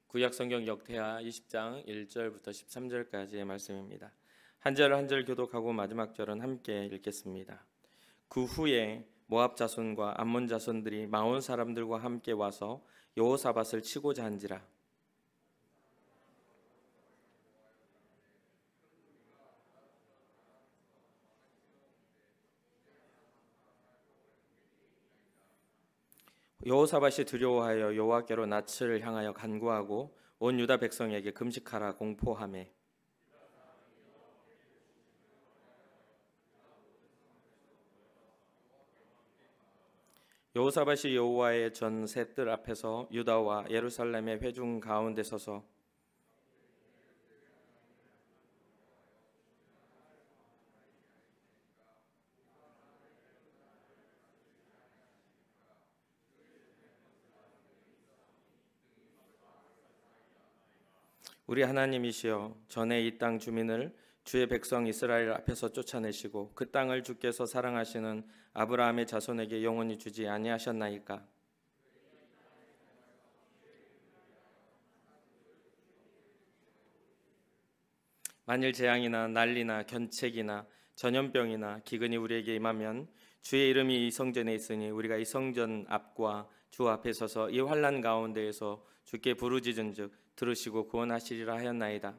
구약성경 역대하 20장 1절부터 13절까지의 말씀입니다. 한 절 한 절 교독하고 마지막 절은 함께 읽겠습니다. 그 후에 모압 자손과 암몬 자손들이 마온 사람들과 함께 와서 여호사밧을 치고자 한지라. 여호사밧이 두려워하여 여호와께로 낯을 향하여 간구하고 온 유다 백성에게 금식하라 공포하매 여호사밧이 여호와의 전 셋들 앞에서 유다와 예루살렘의 회중 가운데 서서 우리 하나님이시여, 전에 이 땅 주민을 주의 백성 이스라엘 앞에서 쫓아내시고 그 땅을 주께서 사랑하시는 아브라함의 자손에게 영원히 주지 아니하셨나이까? 만일 재앙이나 난리나 견책이나 전염병이나 기근이 우리에게 임하면 주의 이름이 이 성전에 있으니 우리가 이 성전 앞과 주 앞에 서서 이 환난 가운데에서 주께 부르짖은즉 들으시고 구원하시리라 하였나이다.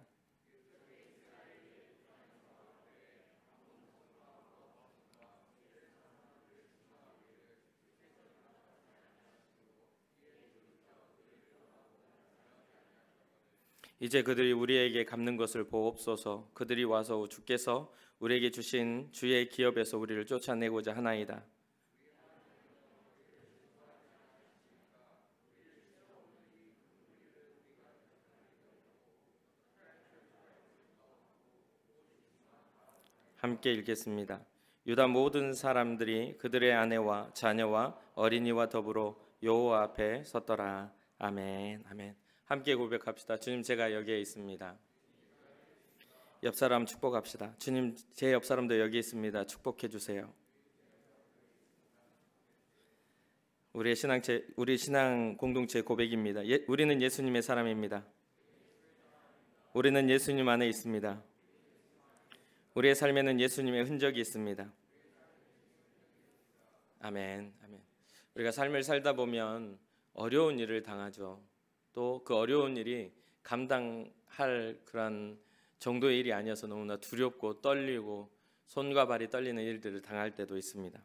이제 그들이 우리에게 갚는 것을 보옵소서. 그들이 와서 주께서 우리에게 주신 주의 기업에서 우리를 쫓아내고자 하나이다. 함께 읽겠습니다. 유다 모든 사람들이 그들의 아내와 자녀와 어린이와 더불어 여호와 앞에 섰더라. 아멘. 아멘. 함께 고백합시다. 주님, 제가 여기에 있습니다. 옆 사람 축복합시다. 주님, 제 옆 사람도 여기 있습니다. 축복해 주세요. 우리 신앙 공동체 고백입니다. 우리는 예수님의 사람입니다. 우리는 예수님 안에 있습니다. 우리의 삶에는 예수님의 흔적이 있습니다. 아멘. 아멘. 우리가 삶을 살다 보면 어려운 일을 당하죠. 또 그 어려운 일이 감당할 그런 정도의 일이 아니어서 너무나 두렵고 떨리고 손과 발이 떨리는 일들을 당할 때도 있습니다.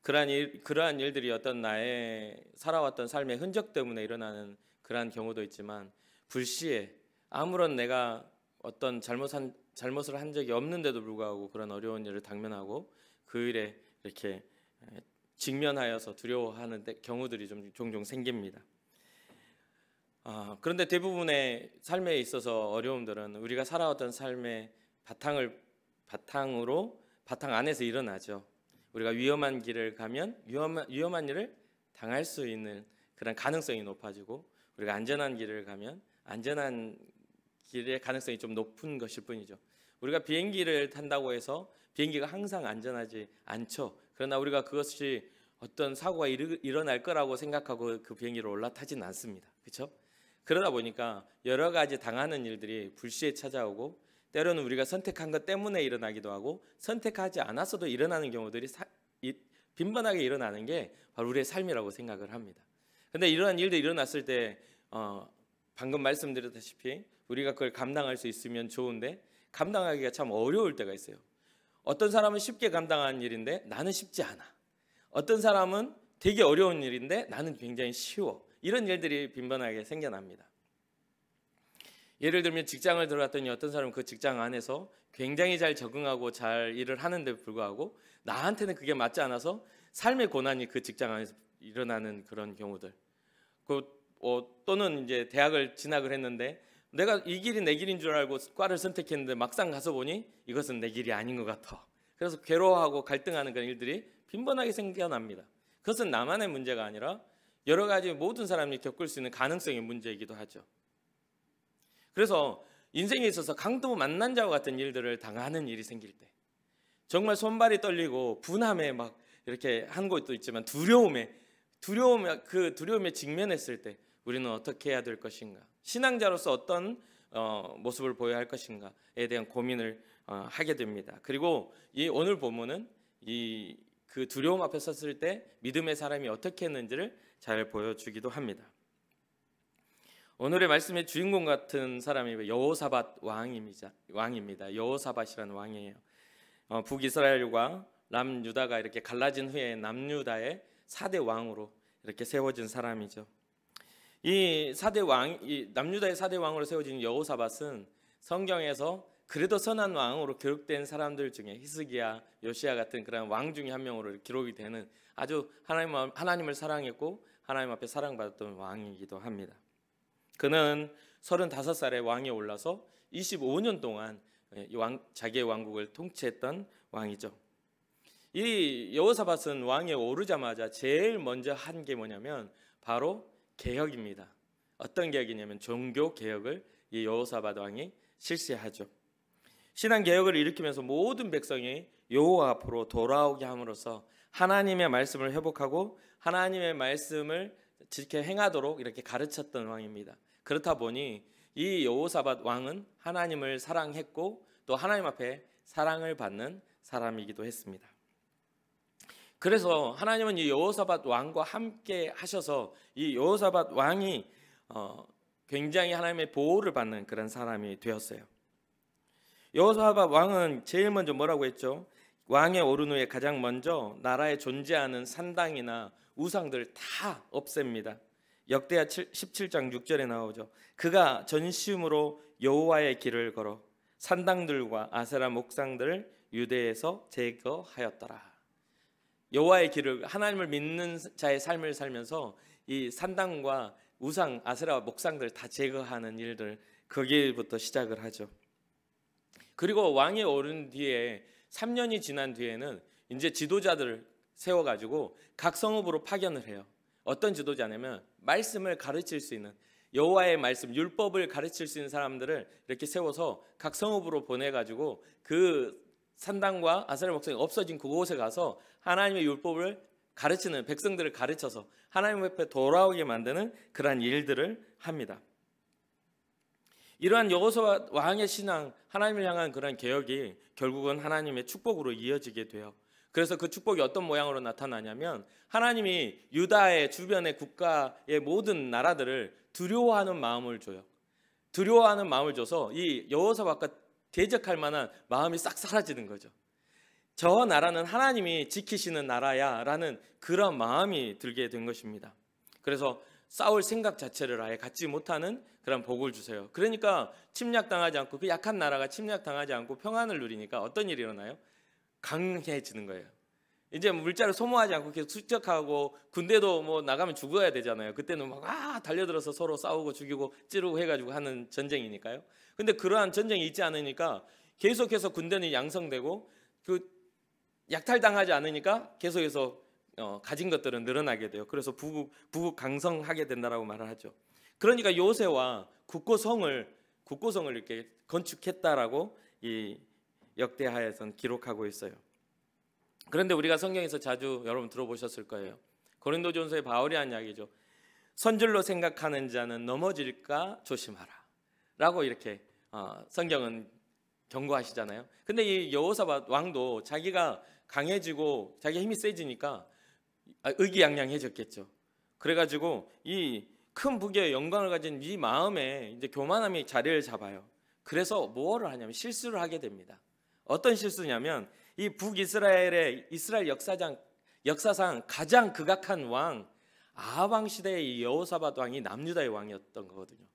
그러한 일들이 어떤 나의 살아왔던 삶의 흔적 때문에 일어나는 그러한 경우도 있지만, 불시에 아무런 내가 어떤 잘못을 한 적이 없는데도 불구하고 그런 어려운 일을 당면하고 그 일에 이렇게 직면하여서 두려워하는 경우들이 좀 종종 생깁니다. 그런데 대부분의 삶에 있어서 어려움들은 우리가 살아왔던 삶의 바탕 안에서 일어나죠. 우리가 위험한 길을 가면 위험한 일을 당할 수 있는 그런 가능성이 높아지고, 우리가 안전한 길을 가면 안전한 길의 가능성이 좀 높은 것일 뿐이죠. 우리가 비행기를 탄다고 해서 비행기가 항상 안전하지 않죠. 그러나 우리가 그것이 어떤 사고가 일어날 거라고 생각하고 그 비행기를 올라타지는 않습니다. 그렇죠? 그러다 보니까 여러 가지 당하는 일들이 불시에 찾아오고, 때로는 우리가 선택한 것 때문에 일어나기도 하고 선택하지 않았어도 일어나는 경우들이 빈번하게 일어나는 게 바로 우리의 삶이라고 생각을 합니다. 그런데 이러한 일들이 일어났을 때 방금 말씀드렸다시피 우리가 그걸 감당할 수 있으면 좋은데, 감당하기가 참 어려울 때가 있어요. 어떤 사람은 쉽게 감당하는 일인데 나는 쉽지 않아. 어떤 사람은 되게 어려운 일인데 나는 굉장히 쉬워. 이런 일들이 빈번하게 생겨납니다. 예를 들면 직장을 들어갔더니 어떤 사람은 그 직장 안에서 굉장히 잘 적응하고 잘 일을 하는데 불구하고 나한테는 그게 맞지 않아서 삶의 고난이 그 직장 안에서 일어나는 그런 경우들. 또는 이제 대학을 진학을 했는데 내가 이 길이 내 길인 줄 알고 과를 선택했는데 막상 가서 보니 이것은 내 길이 아닌 것 같아. 그래서 괴로워하고 갈등하는 그런 일들이 빈번하게 생겨납니다. 그것은 나만의 문제가 아니라 여러 가지 모든 사람이 겪을 수 있는 가능성의 문제이기도 하죠. 그래서 인생에 있어서 강도 만난 자와 같은 일들을 당하는 일이 생길 때, 정말 손발이 떨리고 분함에 막 이렇게 한 것도 있지만 두려움에 직면했을 때, 우리는 어떻게 해야 될 것인가? 신앙자로서 어떤 모습을 보여야 할 것인가에 대한 고민을 하게 됩니다. 그리고 이 오늘 본문은 그 두려움 앞에 섰을 때 믿음의 사람이 어떻게 했는지를 잘 보여주기도 합니다. 오늘의 말씀의 주인공 같은 사람이 여호사밧 왕입니다. 여호사밧이라는 왕이에요. 북이스라엘과 남유다가 이렇게 갈라진 후에 남유다의 4대 왕으로 이렇게 세워진 사람이죠. 이 남유다의 4대 왕으로 세워진 여호사밧은 성경에서 그래도 선한 왕으로 기록된 사람들 중에 히스기야, 요시야 같은 그런 왕 중에 한 명으로 기록이 되는 아주 하나님을 사랑했고 하나님 앞에 사랑받았던 왕이기도 합니다. 그는 35살에 왕에 올라서 25년 동안 자기의 왕국을 통치했던 왕이죠. 이 여호사밧은 왕에 오르자마자 제일 먼저 한 게 뭐냐면 바로 개혁입니다. 어떤 개혁이냐면 종교 개혁을 이 여호사밧 왕이 실시하죠. 신앙 개혁을 일으키면서 모든 백성이 여호와 앞으로 돌아오게 함으로써 하나님의 말씀을 회복하고 하나님의 말씀을 지켜 행하도록 이렇게 가르쳤던 왕입니다. 그렇다 보니 이 여호사밧 왕은 하나님을 사랑했고 또 하나님 앞에 사랑을 받는 사람이기도 했습니다. 그래서 하나님은 이 여호사밧 왕과 함께 하셔서 이 여호사밧 왕이 굉장히 하나님의 보호를 받는 그런 사람이 되었어요. 여호사밧 왕은 제일 먼저 뭐라고 했죠? 왕에 오른 후에 가장 먼저 나라에 존재하는 산당이나 우상들을 다 없앱니다. 역대하 17장 6절에 나오죠. 그가 전심으로 여호와의 길을 걸어 산당들과 아세라 목상들을 유대에서 제거하였더라. 여호와의 길을, 하나님을 믿는 자의 삶을 살면서 이 산당과 우상, 아세라 목상들을 다 제거하는 일들, 거기부터 시작을 하죠. 그리고 왕에 오른 뒤에 3년이 지난 뒤에는 이제 지도자들을 세워가지고 각 성읍으로 파견을 해요. 어떤 지도자냐면 말씀을 가르칠 수 있는, 여호와의 말씀, 율법을 가르칠 수 있는 사람들을 이렇게 세워서 각 성읍으로 보내가지고 그 산당과 아세라 목상이 없어진 그곳에 가서 하나님의 율법을 가르치는, 백성들을 가르쳐서 하나님 앞에 돌아오게 만드는 그러한 일들을 합니다. 이러한 여호사밧 왕의 신앙, 하나님을 향한 그런 개혁이 결국은 하나님의 축복으로 이어지게 돼요. 그래서 그 축복이 어떤 모양으로 나타나냐면 하나님이 유다의 주변의 국가의 모든 나라들을 두려워하는 마음을 줘요. 두려워하는 마음을 줘서 이 여호사밧과 대적할 만한 마음이 싹 사라지는 거죠. 저 나라는 하나님이 지키시는 나라야 라는 그런 마음이 들게 된 것입니다. 그래서 싸울 생각 자체를 아예 갖지 못하는 그런 복을 주세요. 그러니까 침략당하지 않고, 그 약한 나라가 침략당하지 않고 평안을 누리니까 어떤 일이 일어나요? 강해지는 거예요. 이제 물자를 소모하지 않고 계속 수적하고, 군대도 뭐 나가면 죽어야 되잖아요. 그때는 막 달려들어서 서로 싸우고 죽이고 찌르고 해가지고 하는 전쟁이니까요. 근데 그러한 전쟁이 있지 않으니까 계속해서 군대는 양성되고, 그 약탈당하지 않으니까 계속해서 가진 것들은 늘어나게 돼요. 그래서 부국강성하게 된다라고 말을 하죠. 그러니까 요새와 국고성을 이렇게 건축했다라고 이 역대하에서는 기록하고 있어요. 그런데 우리가 성경에서 자주 여러분 들어보셨을 거예요. 고린도전서의 바울이 한 이야기죠. 선줄로 생각하는 자는 넘어질까 조심하라 라고 이렇게 성경은 경고하시잖아요. 근데 이 여호사밧 왕도 자기가 강해지고 자기 힘이 세지니까 의기양양해졌겠죠. 그래가지고 이 큰 북의 영광을 가진 이 마음에 이제 교만함이 자리를 잡아요. 그래서 뭐를 하냐면 실수를 하게 됩니다. 어떤 실수냐면 이 북이스라엘의 이스라엘 역사상 가장 극악한 왕 아합 왕 시대의 이 여호사밧 왕이 남유다의 왕이었던 거거든요.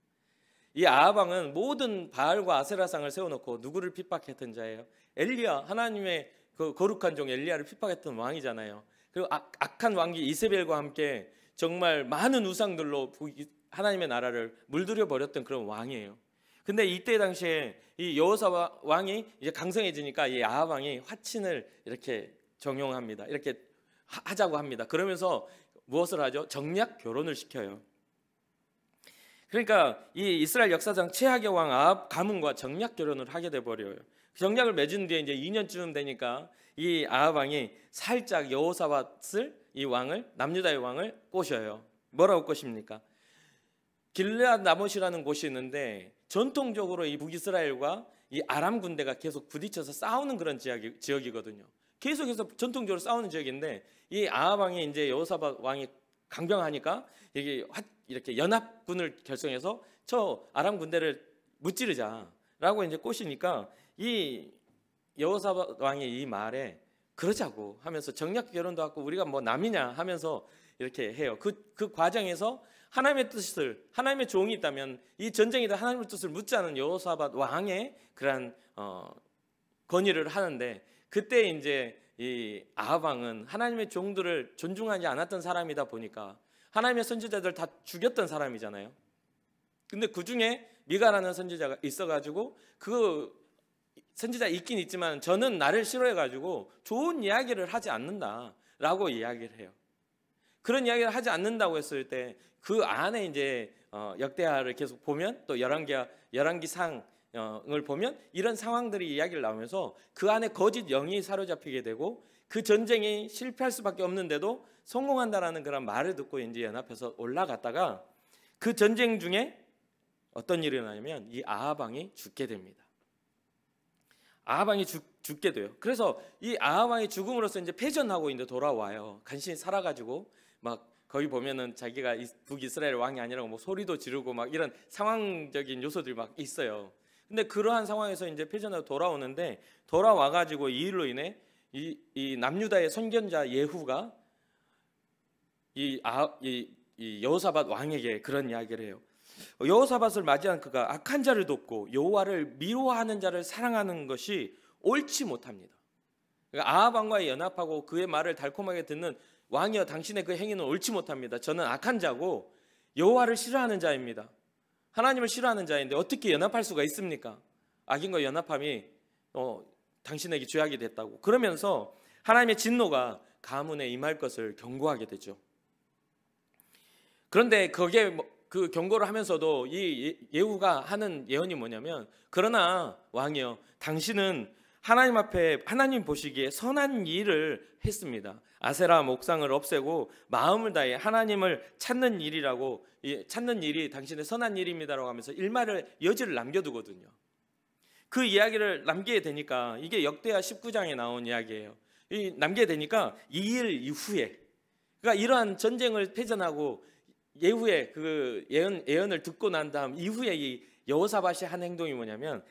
이 아합 왕은 모든 바알과 아세라상을 세워놓고 누구를 핍박했던 자예요? 엘리야, 하나님의 그 거룩한 종 엘리야를 핍박했던 왕이잖아요. 그리고 악한 왕기 이세벨과 함께 정말 많은 우상들로 하나님의 나라를 물들여 버렸던 그런 왕이에요. 근데 이때 당시에 이 여호사밧 왕이 이제 강성해지니까 이 아합 왕이 화친을 이렇게 정용합니다. 이렇게 하자고 합니다. 그러면서 무엇을 하죠? 정략 결혼을 시켜요. 그러니까 이 이스라엘 역사상 최악의 왕 아합 가문과 정략 결혼을 하게 돼 버려요. 정략을 맺은 뒤에 이제 2년쯤 되니까 이 아합 왕이 살짝 여호사밧을, 이 왕을, 남유다의 왕을 꼬셔요. 뭐라고 꼬십니까? 길르앗 라못이라는 곳이 있는데 전통적으로 이 북이스라엘과 이 아람 군대가 계속 부딪혀서 싸우는 그런 지역이거든요. 계속해서 전통적으로 싸우는 지역인데 이 아합 왕이 이제 여호사밧 왕이 강병하니까 이렇게 연합군을 결성해서 저 아람 군대를 무찌르자라고 이제 꼬시니까 이 여호사밧 왕이 이 말에 그러자고 하면서 정략 결혼도 하고 우리가 뭐 남이냐 하면서 이렇게 해요. 그 과정에서 하나님의 뜻을, 하나님의 종이 있다면 이 전쟁이다 하나님의 뜻을 묻지 않은 여호사밧 왕의 그러한 건의를 하는데, 그때 이제 이 아합 왕은 하나님의 종들을 존중하지 않았던 사람이다 보니까 하나님의 선지자들 다 죽였던 사람이잖아요. 근데 그 중에 미가라는 선지자가 있어가지고 그 선지자 있긴 있지만 저는 나를 싫어해가지고 좋은 이야기를 하지 않는다라고 이야기를 해요. 그런 이야기를 하지 않는다고 했을 때 그 안에 이제 역대하를 계속 보면 또 열왕기상을 보면 이런 상황들이 이야기를 나오면서 그 안에 거짓 영이 사로잡히게 되고 그 전쟁이 실패할 수밖에 없는데도 성공한다라는 그런 말을 듣고 이제 연합해서 올라갔다가 그 전쟁 중에 어떤 일이 일어나냐면 이 아합 왕이 죽게 됩니다. 아합 왕이 죽게 돼요. 그래서 이 아합 왕이 죽음으로써 이제 패전하고 이제 돌아와요. 간신히 살아가지고 막 거기 보면은 자기가 북이스라엘 왕이 아니라고 뭐 소리도 지르고 막 이런 상황적인 요소들이 막 있어요. 근데 그러한 상황에서 이제 패전하고 돌아오는데 돌아와가지고 이 일로 인해 이 남유다의 선견자 예후가 이 여호사밧 왕에게 그런 이야기를 해요. 여호사밧을 맞이한 그가 악한 자를 돕고 여호와를 미워하는 자를 사랑하는 것이 옳지 못합니다. 그러니까 아합 왕과의 연합하고 그의 말을 달콤하게 듣는 왕이여 당신의 그 행위는 옳지 못합니다. 저는 악한 자고 여호와를 싫어하는 자입니다. 하나님을 싫어하는 자인데 어떻게 연합할 수가 있습니까? 악인과 연합함이 당신에게 죄악이 됐다고. 그러면서 하나님의 진노가 가문에 임할 것을 경고하게 되죠. 그런데 거기에 그 경고를 하면서도 이 예후가 하는 예언이 뭐냐면, 그러나 왕이여 당신은 하나님 앞에 하나님 보시기에 선한 일을 했습니다. 아세라 목상을 없애고 마음을 다해 하나님을 찾는 일이라고, 찾는 일이 당신의 선한 일입니다라고 하면서 일말의 여지를 남겨두거든요. 그 이야기를 남기게 되니까 이게 역대하 19장에 나온 이야기예요. 남기게 되니까 이 일 이후에, 그러니까 이러한 전쟁을 패전하고 예후의 그 예언을 듣고 난 다음 이후에 이 여호사밧이 한 행동이 뭐냐면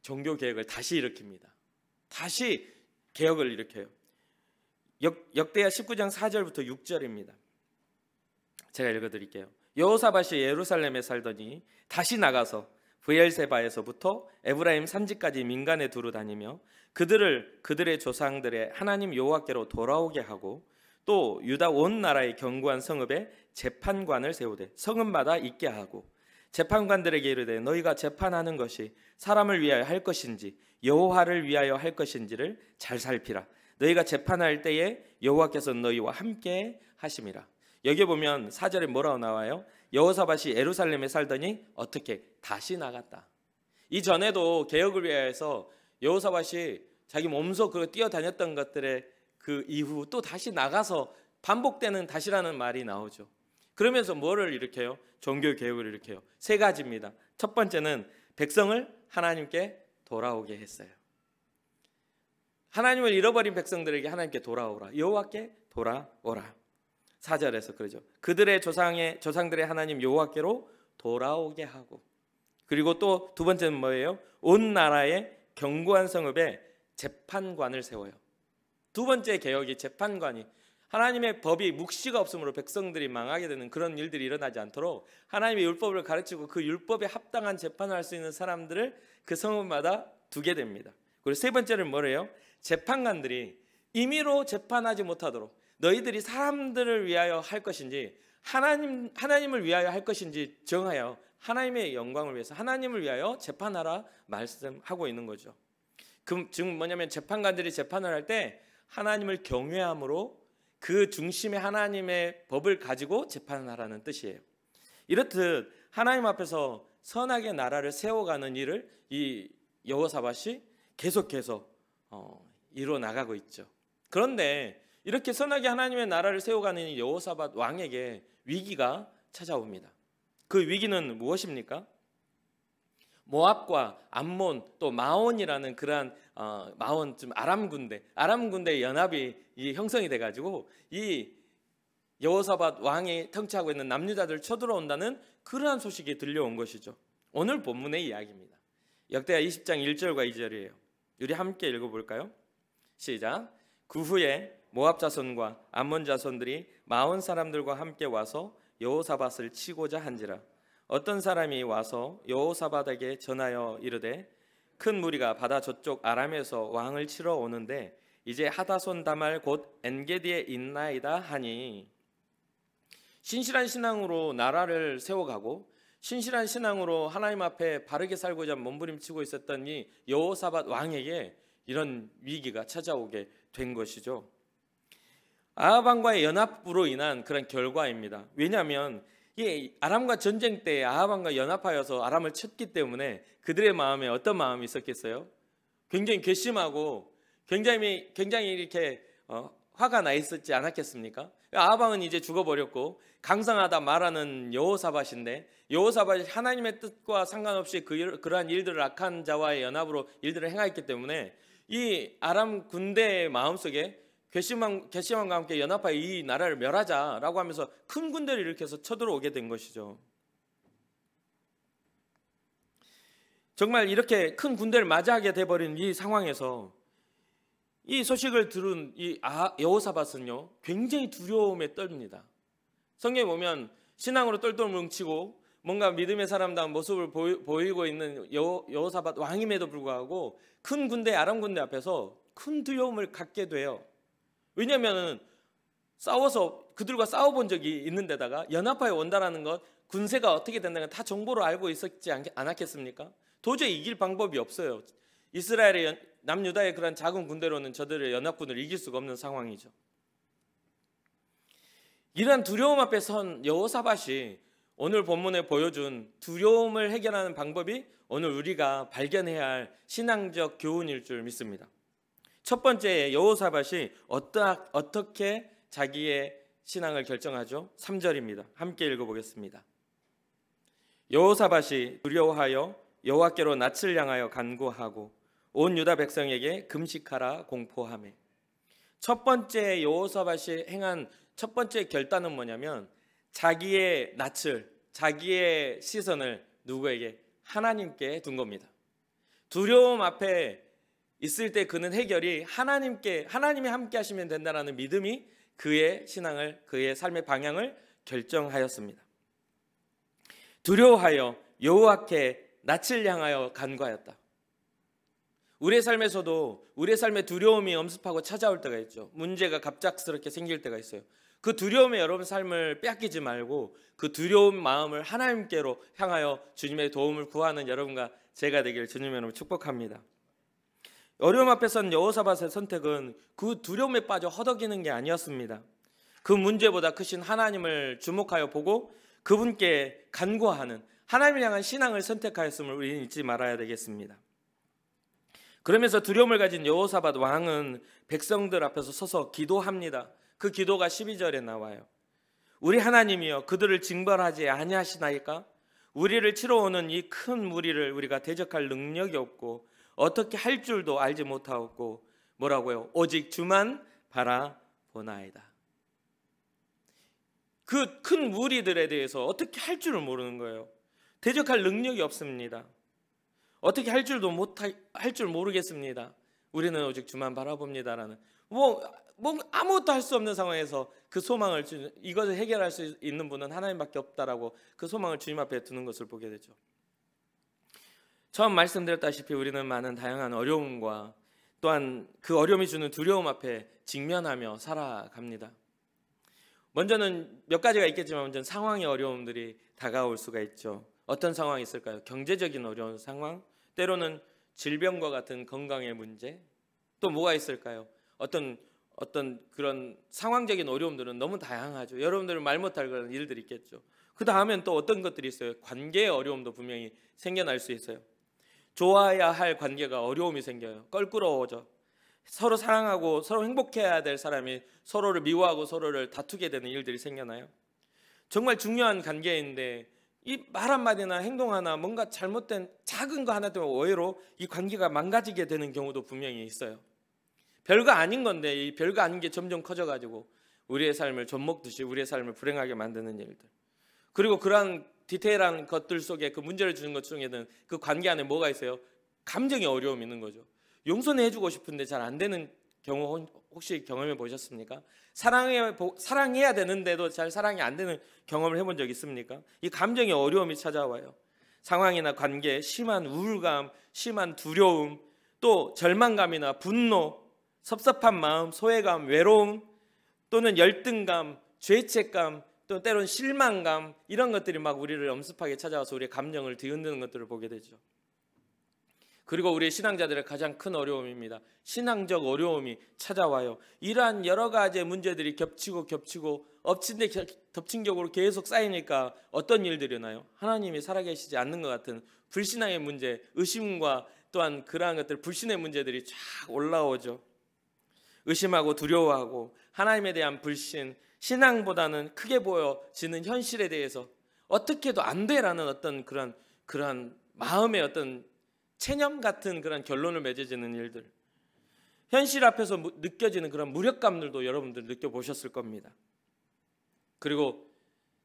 종교 개혁을 다시 일으킵니다. 다시 개혁을 일으켜요. 역대하 19장 4절부터 6절입니다. 제가 읽어드릴게요. 여호사밧이 예루살렘에 살더니 다시 나가서 브엘세바에서부터 에브라임 산지까지 민간에 두루 다니며 그들의 조상들의 하나님 여호와께로 돌아오게 하고 또 유다 온 나라의 견고한 성읍에 재판관을 세우되 성읍마다 있게 하고 재판관들에게 이르되 너희가 재판하는 것이 사람을 위하여 할 것인지 여호와를 위하여 할 것인지를 잘 살피라. 너희가 재판할 때에 여호와께서 너희와 함께 하심이라. 여기 보면 4절에 뭐라고 나와요? 여호사밧이 예루살렘에 살더니 어떻게 다시 나갔다. 이전에도 개혁을 위하여서 여호사밧이 자기 몸소 그 뛰어다녔던 것들의 그 이후 또 다시 나가서 반복되는 다시라는 말이 나오죠. 그러면서 뭐를 일으켜요? 종교 개혁을 일으켜요. 세 가지입니다. 첫 번째는 백성을 하나님께 돌아오게 했어요. 하나님을 잃어버린 백성들에게 하나님께 돌아오라. 여호와께 돌아오라. 4절에서 그러죠. 그들의 조상들의 하나님 여호와께로 돌아오게 하고, 그리고 또 두 번째는 뭐예요? 온 나라의 견고한 성읍에 재판관을 세워요. 두 번째 개혁이 재판관이, 하나님의 법이 묵시가 없으므로 백성들이 망하게 되는 그런 일들이 일어나지 않도록 하나님의 율법을 가르치고 그 율법에 합당한 재판을 할 수 있는 사람들을 그 성읍마다 두게 됩니다. 그리고 세 번째는 뭐래요? 재판관들이 임의로 재판하지 못하도록 너희들이 사람들을 위하여 할 것인지 하나님을 위하여 할 것인지 정하여 하나님의 영광을 위해서 하나님을 위하여 재판하라 말씀하고 있는 거죠. 즉 뭐냐면 재판관들이 재판을 할 때 하나님을 경외함으로 그 중심에 하나님의 법을 가지고 재판을 하라는 뜻이에요. 이렇듯 하나님 앞에서 선하게 나라를 세워가는 일을 이 여호사밧이 계속해서 이루어 나가고 있죠. 그런데 이렇게 선하게 하나님의 나라를 세워가는 이 여호사밧 왕에게 위기가 찾아옵니다. 그 위기는 무엇입니까? 모압과 암몬 또 마온이라는 그러한 마온 좀 아람 군대의 연합이 형성이 돼가지고 이 여호사밧 왕이 통치하고 있는 남유다를 쳐들어온다는 그러한 소식이 들려온 것이죠. 오늘 본문의 이야기입니다. 역대하 20장 1절과 2절이에요. 우리 함께 읽어볼까요? 시작. 그 후에 모압 자손과 암몬 자손들이 마온 사람들과 함께 와서 여호사밧을 치고자 한지라. 어떤 사람이 와서 여호사밧에게 전하여 이르되 큰 무리가 바다 저쪽 아람에서 왕을 치러 오는데 이제 하다손 다말 곧 엔게디에 있나이다 하니, 신실한 신앙으로 나라를 세워가고 신실한 신앙으로 하나님 앞에 바르게 살고자 몸부림치고 있었던 이 여호사밧 왕에게 이런 위기가 찾아오게 된 것이죠. 아합 왕과의 연합으로 인한 그런 결과입니다. 왜냐하면 이 아람과 전쟁 때 아합 왕과 연합하여서 아람을 쳤기 때문에 그들의 마음에 어떤 마음이 있었겠어요? 굉장히 괘씸하고 굉장히 이렇게 화가 나 있었지 않았겠습니까? 아합 왕은 이제 죽어버렸고 강성하다 말하는 여호사밧인데, 여호사밧이 하나님의 뜻과 상관없이 그러한 일들을 악한 자와의 연합으로 일들을 행하였기 때문에 이 아람 군대의 마음속에 괘씸함과 함께 연합하여 이 나라를 멸하자라고 하면서 큰 군대를 일으켜서 쳐들어오게 된 것이죠. 정말 이렇게 큰 군대를 맞이하게 돼버린 이 상황에서 이 소식을 들은 이 여호사밧은요 굉장히 두려움에 떨립니다. 성경에 보면 신앙으로 똘똘 뭉치고 뭔가 믿음의 사람다운 모습을 보이고 있는 여호사밧 왕임에도 불구하고 큰 군대, 아람 군대 앞에서 큰 두려움을 갖게 돼요. 왜냐하면 그들과 싸워본 적이 있는 데다가 연합하여 온다라는 것, 군세가 어떻게 된다는 건 다 정보로 알고 있었지 않았겠습니까? 도저히 이길 방법이 없어요. 이스라엘의 남유다의 그런 작은 군대로는 저들의 연합군을 이길 수가 없는 상황이죠. 이러한 두려움 앞에 선 여호사밧이 오늘 본문에 보여준 두려움을 해결하는 방법이 오늘 우리가 발견해야 할 신앙적 교훈일 줄 믿습니다. 첫 번째, 여호사밧이 어떻게 자기의 신앙을 결정하죠? 3절입니다. 함께 읽어보겠습니다. 여호사밧이 두려워하여 여호와께로 낯을 향하여 간구하고 온 유다 백성에게 금식하라 공포하매. 첫 번째 여호사밧이 행한 첫 번째 결단은 뭐냐면 자기의 낯을, 자기의 시선을 누구에게? 하나님께 둔 겁니다. 두려움 앞에 있을 때 그는 해결이 하나님이 함께 하시면 된다는 믿음이 그의 신앙을, 그의 삶의 방향을 결정하였습니다. 두려워하여 여호와께 낯을 향하여 간구하였다. 우리의 삶에서도 우리의 삶에 두려움이 엄습하고 찾아올 때가 있죠. 문제가 갑작스럽게 생길 때가 있어요. 그 두려움에 여러분 삶을 빼앗기지 말고 그 두려운 마음을 하나님께로 향하여 주님의 도움을 구하는 여러분과 제가 되기를 주님의 이름으로 축복합니다. 어려움 앞에 선 여호사밧의 선택은 그 두려움에 빠져 허덕이는 게 아니었습니다. 그 문제보다 크신 하나님을 주목하여 보고 그분께 간구하는 하나님을 향한 신앙을 선택하였음을 우리는 잊지 말아야 되겠습니다. 그러면서 두려움을 가진 여호사밧 왕은 백성들 앞에서 서서 기도합니다. 그 기도가 12절에 나와요. 우리 하나님이여 그들을 징벌하지 아니하시나이까? 우리를 치러 오는 이 큰 무리를 우리가 대적할 능력이 없고 어떻게 할 줄도 알지 못하고 뭐라고요? 오직 주만 바라보나이다. 그 큰 무리들에 대해서 어떻게 할 줄을 모르는 거예요. 대적할 능력이 없습니다. 어떻게 할 줄도 할 줄 모르겠습니다. 우리는 오직 주만 바라봅니다라는 아무것도 할 수 없는 상황에서 그 소망을 이것을 해결할 수 있는 분은 하나님밖에 없다라고 그 소망을 주님 앞에 두는 것을 보게 되죠. 처음 말씀드렸다시피 우리는 많은 다양한 어려움과 또한 그 어려움이 주는 두려움 앞에 직면하며 살아갑니다. 먼저는 몇 가지가 있겠지만 먼저 상황의 어려움들이 다가올 수가 있죠. 어떤 상황이 있을까요? 경제적인 어려운 상황, 때로는 질병과 같은 건강의 문제, 또 뭐가 있을까요? 어떤 그런 상황적인 어려움들은 너무 다양하죠. 여러분들은 말 못할 그런 일들이 있겠죠. 그 다음엔 또 어떤 것들이 있어요? 관계의 어려움도 분명히 생겨날 수 있어요. 좋아야 할 관계가 어려움이 생겨요. 껄끄러워져. 서로 사랑하고 서로 행복해야 될 사람이 서로를 미워하고 서로를 다투게 되는 일들이 생겨나요. 정말 중요한 관계인데 이 말 한마디나 행동 하나 뭔가 잘못된 작은 거 하나 때문에 오해로 이 관계가 망가지게 되는 경우도 분명히 있어요. 별거 아닌 건데 이 별거 아닌 게 점점 커져가지고 우리의 삶을 젖먹듯이 우리의 삶을 불행하게 만드는 일들. 그리고 그러한 디테일한 것들 속에 그 문제를 주는 것 중에는 그 관계 안에 뭐가 있어요? 감정의 어려움이 있는 거죠. 용서는 해주고 싶은데 잘 안 되는 경우 혹시 경험해 보셨습니까? 사랑해야 되는데도 잘 사랑이 안 되는 경험을 해본 적 있습니까? 이 감정의 어려움이 찾아와요. 상황이나 관계에 심한 우울감, 심한 두려움, 또 절망감이나 분노, 섭섭한 마음, 소외감, 외로움, 또는 열등감, 죄책감, 또 때로는 실망감, 이런 것들이 막 우리를 엄습하게 찾아와서 우리의 감정을 뒤흔드는 것들을 보게 되죠. 그리고 우리 신앙자들의 가장 큰 어려움입니다. 신앙적 어려움이 찾아와요. 이러한 여러 가지의 문제들이 겹치고 엎친 데 덮친 격으로 계속 쌓이니까 어떤 일들이 나요? 하나님이 살아계시지 않는 것 같은 불신앙의 문제, 의심과 또한 그러한 것들, 불신의 문제들이 쫙 올라오죠. 의심하고 두려워하고 하나님에 대한 불신, 신앙보다는 크게 보여지는 현실에 대해서 어떻게도 안 돼라는 어떤 그런 마음의 어떤 체념 같은 그런 결론을 맺어지는 일들, 현실 앞에서 느껴지는 그런 무력감들도 여러분들 느껴보셨을 겁니다. 그리고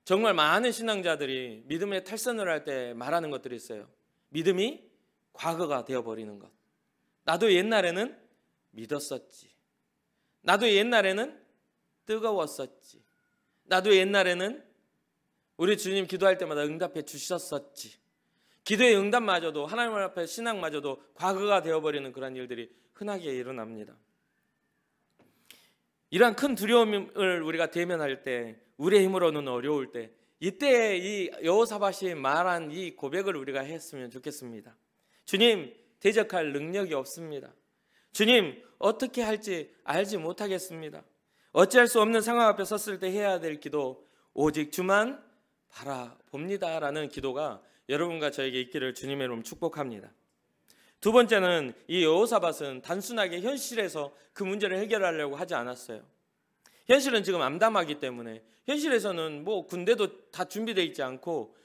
정말 많은 신앙자들이 믿음의 탈선을 할 때 말하는 것들이 있어요. 믿음이 과거가 되어버리는 것. 나도 옛날에는 믿었었지. 나도 옛날에는 뜨거웠었지. 나도 옛날에는 우리 주님 기도할 때마다 응답해 주셨었지. 기도의 응답마저도, 하나님 앞에 신앙마저도 과거가 되어버리는 그런 일들이 흔하게 일어납니다. 이러한 큰 두려움을 우리가 대면할 때, 우리의 힘으로는 어려울 때, 이때 이 여호사밧이 말한 이 고백을 우리가 했으면 좋겠습니다. 주님, 대적할 능력이 없습니다. 주님, 어떻게 할지 알지 못하겠습니다. 어찌할 수 없는 상황 앞에 섰을 때 해야 될 기도, 오직 주만 바라봅니다 라는 기도가 여러분과 저에게 있기를 주님의 이름으로 축복합니다. 두 번째는 이 여호사밧은 단순하게 현실에서 그 문제를 해결하려고 하지 않았어요. 현실은 지금 암담하기 때문에, 현실에서는 뭐 군대도 다 준비되어 있지 않고,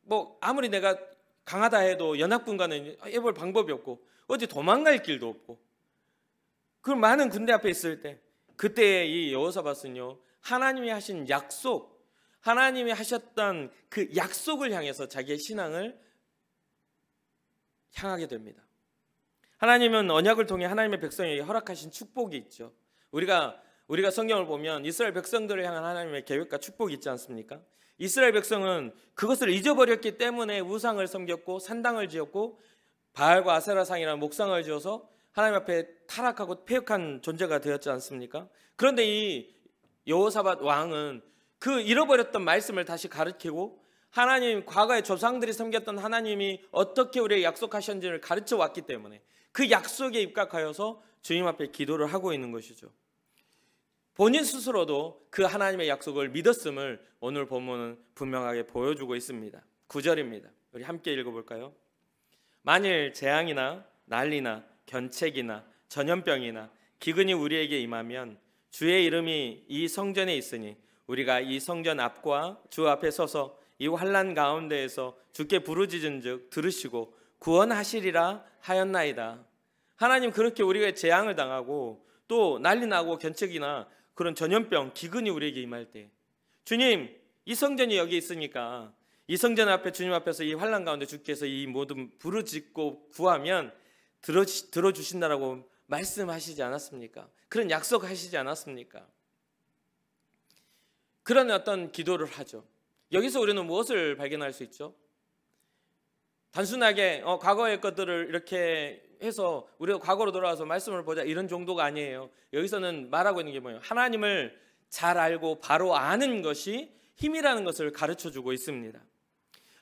뭐 아무리 내가 강하다 해도 연합군과는 해볼 방법이 없고 어디 도망갈 길도 없고, 그 많은 군대 앞에 있을 때, 그때 이 여호사밧은요, 하나님이 하신 약속, 하나님이 하셨던 그 약속을 향해서 자기의 신앙을 향하게 됩니다. 하나님은 언약을 통해 하나님의 백성에게 허락하신 축복이 있죠. 우리가 성경을 보면 이스라엘 백성들을 향한 하나님의 계획과 축복이 있지 않습니까? 이스라엘 백성은 그것을 잊어버렸기 때문에 우상을 섬겼고 산당을 지었고 바알과 아세라상이라는 목상을 지어서 하나님 앞에 타락하고 패역한 존재가 되었지 않습니까? 그런데 이 여호사밧 왕은 그 잃어버렸던 말씀을 다시 가르치고, 하나님, 과거의 조상들이 섬겼던 하나님이 어떻게 우리에게 약속하셨는지를 가르쳐 왔기 때문에 그 약속에 입각하여서 주님 앞에 기도를 하고 있는 것이죠. 본인 스스로도 그 하나님의 약속을 믿었음을 오늘 본문은 분명하게 보여주고 있습니다. 9절입니다. 우리 함께 읽어볼까요? 만일 재앙이나 난리나 견책이나 전염병이나 기근이 우리에게 임하면 주의 이름이 이 성전에 있으니 우리가 이 성전 앞과 주 앞에 서서 이 환난 가운데에서 주께 부르짖은즉 들으시고 구원하시리라 하였나이다. 하나님, 그렇게 우리가 재앙을 당하고 또 난리 나고 견책이나 그런 전염병, 기근이 우리에게 임할 때, 주님, 이 성전이 여기 있으니까 이 성전 앞에 주님 앞에서 이 환난 가운데 주께서 이 모든 부르짖고 구하면 들어주신다라고 말씀하시지 않았습니까? 그런 약속하시지 않았습니까? 그런 어떤 기도를 하죠. 여기서 우리는 무엇을 발견할 수 있죠? 단순하게 과거의 것들을 이렇게 해서 우리가 과거로 돌아와서 말씀을 보자, 이런 정도가 아니에요. 여기서는 말하고 있는 게 뭐예요? 하나님을 잘 알고 바로 아는 것이 힘이라는 것을 가르쳐주고 있습니다.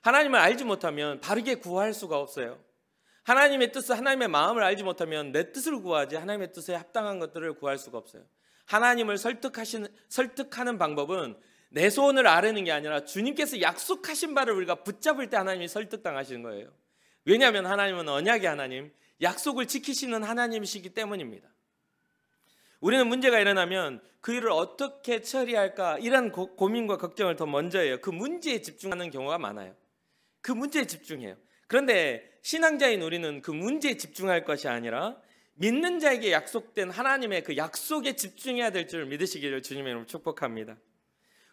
하나님을 알지 못하면 바르게 구할 수가 없어요. 하나님의 뜻을, 하나님의 마음을 알지 못하면 내 뜻을 구하지 하나님의 뜻에 합당한 것들을 구할 수가 없어요. 하나님을 설득하는 방법은 내 소원을 아뢰는 게 아니라 주님께서 약속하신 바를 우리가 붙잡을 때 하나님이 설득당하시는 거예요. 왜냐하면 하나님은 언약의 하나님, 약속을 지키시는 하나님이시기 때문입니다. 우리는 문제가 일어나면 그 일을 어떻게 처리할까 이런 고민과 걱정을 더 먼저 해요. 그 문제에 집중하는 경우가 많아요. 그 문제에 집중해요. 그런데 신앙자인 우리는 그 문제에 집중할 것이 아니라 믿는 자에게 약속된 하나님의 그 약속에 집중해야 될 줄 믿으시기를 주님의 이름으로 축복합니다.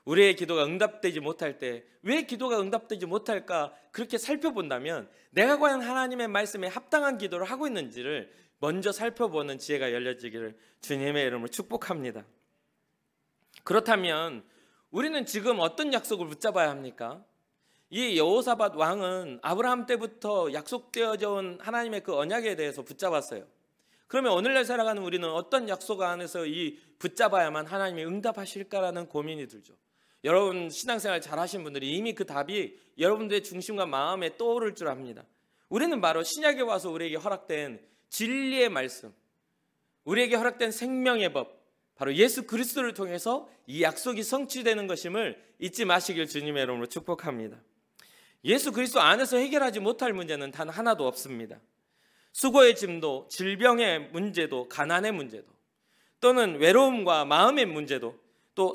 우리의 기도가 응답되지 못할 때 왜 기도가 응답되지 못할까 그렇게 살펴본다면 내가 과연 하나님의 말씀에 합당한 기도를 하고 있는지를 먼저 살펴보는 지혜가 열려지기를 주님의 이름으로 축복합니다. 그렇다면 우리는 지금 어떤 약속을 붙잡아야 합니까? 이 여호사밧 왕은 아브라함 때부터 약속되어져 온 하나님의 그 언약에 대해서 붙잡았어요. 그러면 오늘날 살아가는 우리는 어떤 약속 안에서 이 붙잡아야만 하나님이 응답하실까라는 고민이 들죠. 여러분 신앙생활 잘하신 분들이 이미 그 답이 여러분들의 중심과 마음에 떠오를 줄 압니다. 우리는 바로 신약에 와서 우리에게 허락된 진리의 말씀, 우리에게 허락된 생명의 법, 바로 예수 그리스도를 통해서 이 약속이 성취되는 것임을 잊지 마시길 주님의 이름으로 축복합니다. 예수 그리스도 안에서 해결하지 못할 문제는 단 하나도 없습니다. 수고의 짐도, 질병의 문제도, 가난의 문제도, 또는 외로움과 마음의 문제도, 또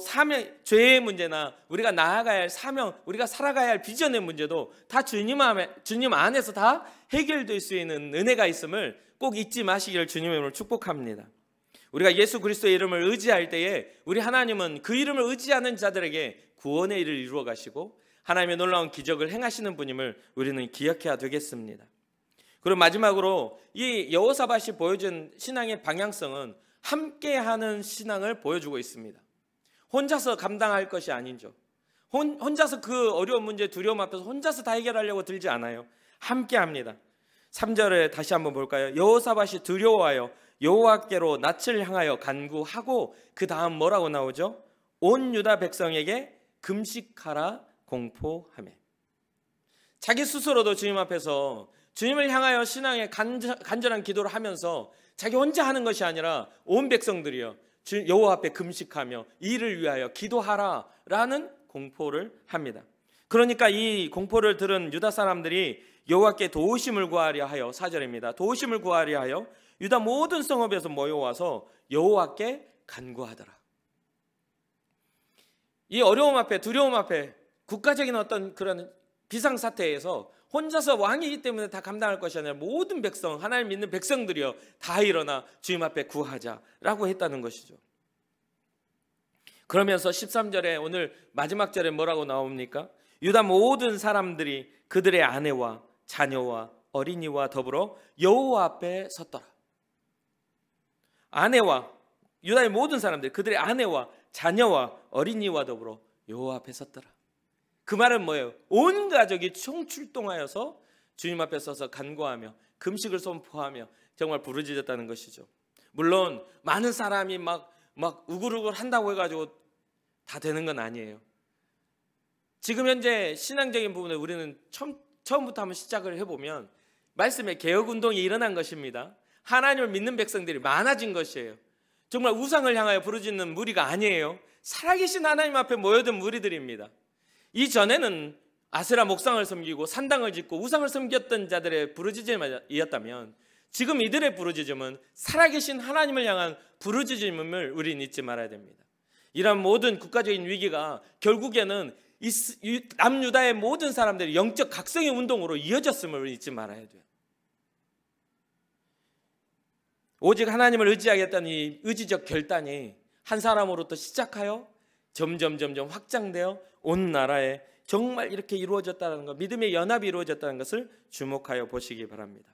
죄의 문제나 우리가 나아가야 할 사명, 우리가 살아가야 할 비전의 문제도 다 주님 안에서 다 해결될 수 있는 은혜가 있음을 꼭 잊지 마시기를 주님의 이름으로 축복합니다. 우리가 예수 그리스도의 이름을 의지할 때에 우리 하나님은 그 이름을 의지하는 자들에게 구원의 일을 이루어 가시고 하나님의 놀라운 기적을 행하시는 분임을 우리는 기억해야 되겠습니다. 그리고 마지막으로 이 여호사밧이 보여준 신앙의 방향성은 함께하는 신앙을 보여주고 있습니다. 혼자서 감당할 것이 아니죠. 혼자서 그 어려운 문제, 두려움 앞에서 혼자서 다 해결하려고 들지 않아요. 함께합니다. 3절에 다시 한번 볼까요? 여호사밧이 두려워하여 여호와께로 낯을 향하여 간구하고 그 다음 뭐라고 나오죠? 온 유다 백성에게 금식하라 공포하며. 자기 스스로도 주님 앞에서 주님을 향하여 신앙의 간절한 기도를 하면서 자기 혼자 하는 것이 아니라 온 백성들이요 여호와 앞에 금식하며 이를 위하여 기도하라라는 공포를 합니다. 그러니까 이 공포를 들은 유다 사람들이 여호와께 도우심을 구하려 하여 4절입니다. 도우심을 구하려 하여 유다 모든 성읍에서 모여와서 여호와께 간구하더라. 이 어려움 앞에, 두려움 앞에, 국가적인 어떤 그런 비상사태에서 혼자서 왕이기 때문에 다 감당할 것이 아니라 모든 백성, 하나님 믿는 백성들이여 다 일어나 주님 앞에 구하자라고 했다는 것이죠. 그러면서 13절에 오늘 마지막 절에 뭐라고 나옵니까? 유다 모든 사람들이 그들의 아내와 자녀와 어린이와 더불어 여호와 앞에 섰더라. 아내와 유다의 모든 사람들, 그들의 아내와 자녀와 어린이와 더불어 여호와 앞에 섰더라. 그 말은 뭐예요? 온 가족이 총출동하여서 주님 앞에 서서 간구하며 금식을 선포하며 정말 부르짖었다는 것이죠. 물론 많은 사람이 막 우글우글 한다고 해가지고 다 되는 건 아니에요. 지금 현재 신앙적인 부분에 우리는 처음부터 한번 시작을 해보면 말씀의 개혁운동이 일어난 것입니다. 하나님을 믿는 백성들이 많아진 것이에요. 정말 우상을 향하여 부르짖는 무리가 아니에요. 살아계신 하나님 앞에 모여든 무리들입니다. 이전에는 아세라 목상을 섬기고 산당을 짓고 우상을 섬겼던 자들의 부르짖음이었다면 지금 이들의 부르짖음은 살아계신 하나님을 향한 부르짖음을 우리는 잊지 말아야 됩니다. 이런 모든 국가적인 위기가 결국에는 남유다의 모든 사람들이 영적 각성의 운동으로 이어졌음을 잊지 말아야 돼요. 오직 하나님을 의지하겠다는 이 의지적 결단이 한 사람으로부터 시작하여 점점 확장되어 온 나라에 정말 이렇게 이루어졌다는 것, 믿음의 연합이 이루어졌다는 것을 주목하여 보시기 바랍니다.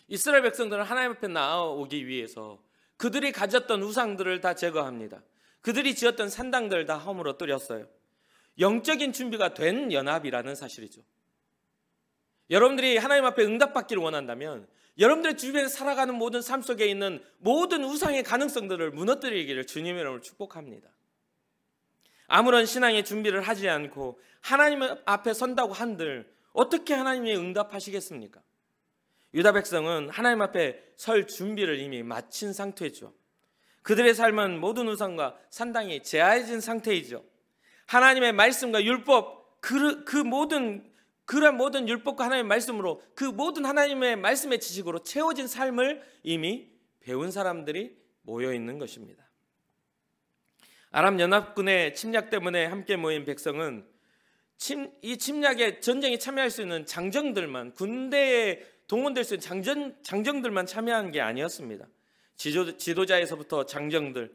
이스라엘 백성들은 하나님 앞에 나아오기 위해서 그들이 가졌던 우상들을 다 제거합니다. 그들이 지었던 산당들을 다 허물어뜨렸어요. 영적인 준비가 된 연합이라는 사실이죠. 여러분들이 하나님 앞에 응답받기를 원한다면 여러분들의 주변에 살아가는 모든 삶 속에 있는 모든 우상의 가능성들을 무너뜨리기를 주님의 이름으로 축복합니다. 아무런 신앙의 준비를 하지 않고 하나님 앞에 선다고 한들 어떻게 하나님이 응답하시겠습니까? 유다 백성은 하나님 앞에 설 준비를 이미 마친 상태죠. 그들의 삶은 모든 우상과 산당이 제한해진 상태이죠. 하나님의 말씀과 율법, 그런 모든 율법과 하나님의 말씀으로 그 모든 하나님의 말씀의 지식으로 채워진 삶을 이미 배운 사람들이 모여 있는 것입니다. 아람 연합군의 침략 때문에 함께 모인 백성은 이 침략에 전쟁에 참여할 수 있는 장정들만, 군대에 동원될 수 있는 장정들만 참여한 게 아니었습니다. 지도자에서부터 장정들,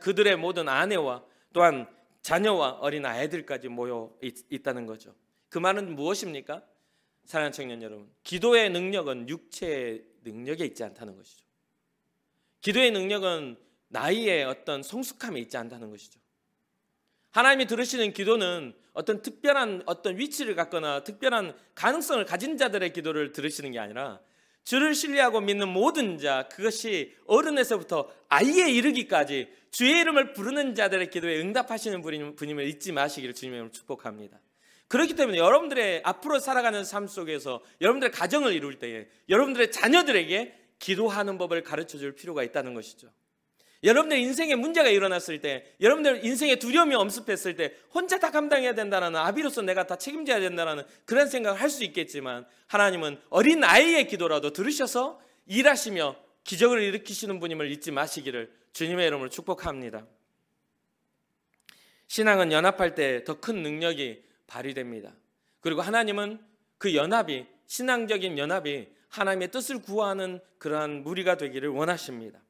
그들의 모든 아내와 또한 자녀와 어린 아이들까지 모여 있다는 거죠. 그 말은 무엇입니까? 사랑하는 청년 여러분, 기도의 능력은 육체의 능력에 있지 않다는 것이죠. 기도의 능력은 나이의 어떤 성숙함에 있지 않다는 것이죠. 하나님이 들으시는 기도는 어떤 특별한 어떤 위치를 갖거나 특별한 가능성을 가진 자들의 기도를 들으시는 게 아니라 주를 신뢰하고 믿는 모든 자, 그것이 어른에서부터 아이에 이르기까지 주의 이름을 부르는 자들의 기도에 응답하시는 분임을 잊지 마시기를 주님의 이름으로 축복합니다. 그렇기 때문에 여러분들의 앞으로 살아가는 삶 속에서 여러분들의 가정을 이룰 때에 여러분들의 자녀들에게 기도하는 법을 가르쳐줄 필요가 있다는 것이죠. 여러분들 인생에 문제가 일어났을 때, 여러분들 인생에 두려움이 엄습했을 때 혼자 다 감당해야 된다는, 아비로서 내가 다 책임져야 된다는 그런 생각을 할 수 있겠지만, 하나님은 어린 아이의 기도라도 들으셔서 일하시며 기적을 일으키시는 분임을 잊지 마시기를 주님의 이름으로 축복합니다. 신앙은 연합할 때 더 큰 능력이 발휘됩니다. 그리고 하나님은 그 연합이, 신앙적인 연합이 하나님의 뜻을 구하는 그러한 무리가 되기를 원하십니다.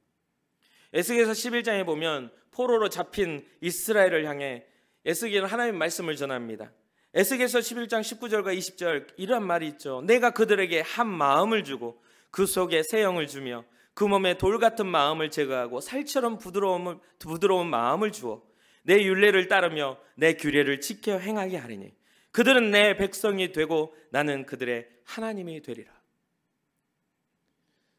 에스겔서 11장에 보면 포로로 잡힌 이스라엘을 향해 에스겔은 하나님의 말씀을 전합니다. 에스겔서 11장 19절과 20절 이런 말이 있죠. 내가 그들에게 한 마음을 주고 그 속에 새 영을 주며 그 몸에 돌 같은 마음을 제거하고 살처럼 부드러운 마음을 주어 내 율례를 따르며 내 규례를 지켜 행하게 하리니 그들은 내 백성이 되고 나는 그들의 하나님이 되리라.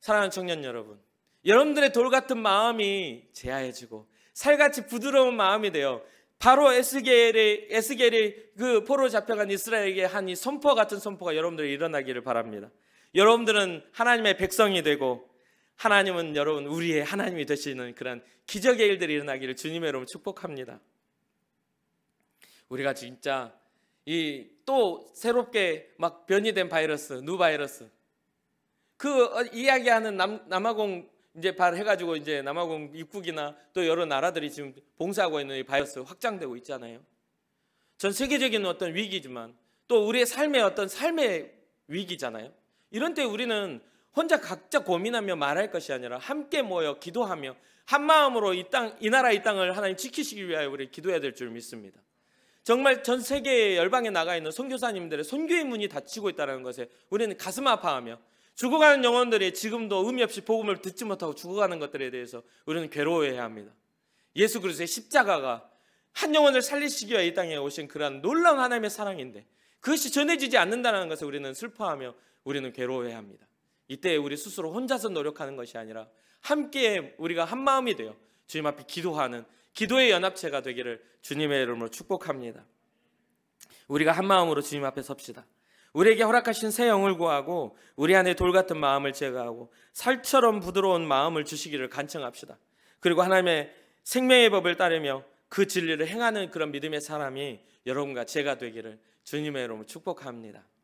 사랑하는 청년 여러분, 여러분들의 돌 같은 마음이 제하해지고 살같이 부드러운 마음이 되어 바로 에스겔이 그 포로 잡혀간 이스라엘에게 한 이 선포 같은 선포가 여러분들이 일어나기를 바랍니다. 여러분들은 하나님의 백성이 되고 하나님은 여러분 우리의 하나님이 되시는 그런 기적의 일들이 일어나기를 주님의 이름으로 축복합니다. 우리가 진짜 이 또 새롭게 막 변이된 바이러스, 누 바이러스, 그 이야기하는 남아공 이제 발해가지고 이제 남아공 입국이나 또 여러 나라들이 지금 봉사하고 있는 이 바이러스 확장되고 있잖아요. 전 세계적인 어떤 위기지만 또 우리의 삶의 어떤 삶의 위기잖아요. 이런 때 우리는 혼자 각자 고민하며 말할 것이 아니라 함께 모여 기도하며 한 마음으로 이 나라 이 땅을 하나님 지키시기 위하여 우리 기도해야 될 줄 믿습니다. 정말 전 세계 열방에 나가 있는 선교사님들의 선교의 문이 닫히고 있다는 것에 우리는 가슴 아파하며 죽어가는 영혼들이 지금도 의미 없이 복음을 듣지 못하고 죽어가는 것들에 대해서 우리는 괴로워해야 합니다. 예수 그리스도의 십자가가 한 영혼을 살리시기 위해 이 땅에 오신 그러한 놀라운 하나님의 사랑인데 그것이 전해지지 않는다는 것을 우리는 슬퍼하며 우리는 괴로워해야 합니다. 이때 우리 스스로 혼자서 노력하는 것이 아니라 함께 우리가 한 마음이 되어 주님 앞에 기도하는 기도의 연합체가 되기를 주님의 이름으로 축복합니다. 우리가 한 마음으로 주님 앞에 섭시다. 우리에게 허락하신 새 영을 구하고 우리 안에 돌 같은 마음을 제거하고 살처럼 부드러운 마음을 주시기를 간청합시다. 그리고 하나님의 생명의 법을 따르며 그 진리를 행하는 그런 믿음의 사람이 여러분과 제가 되기를 주님의 이름으로 축복합니다.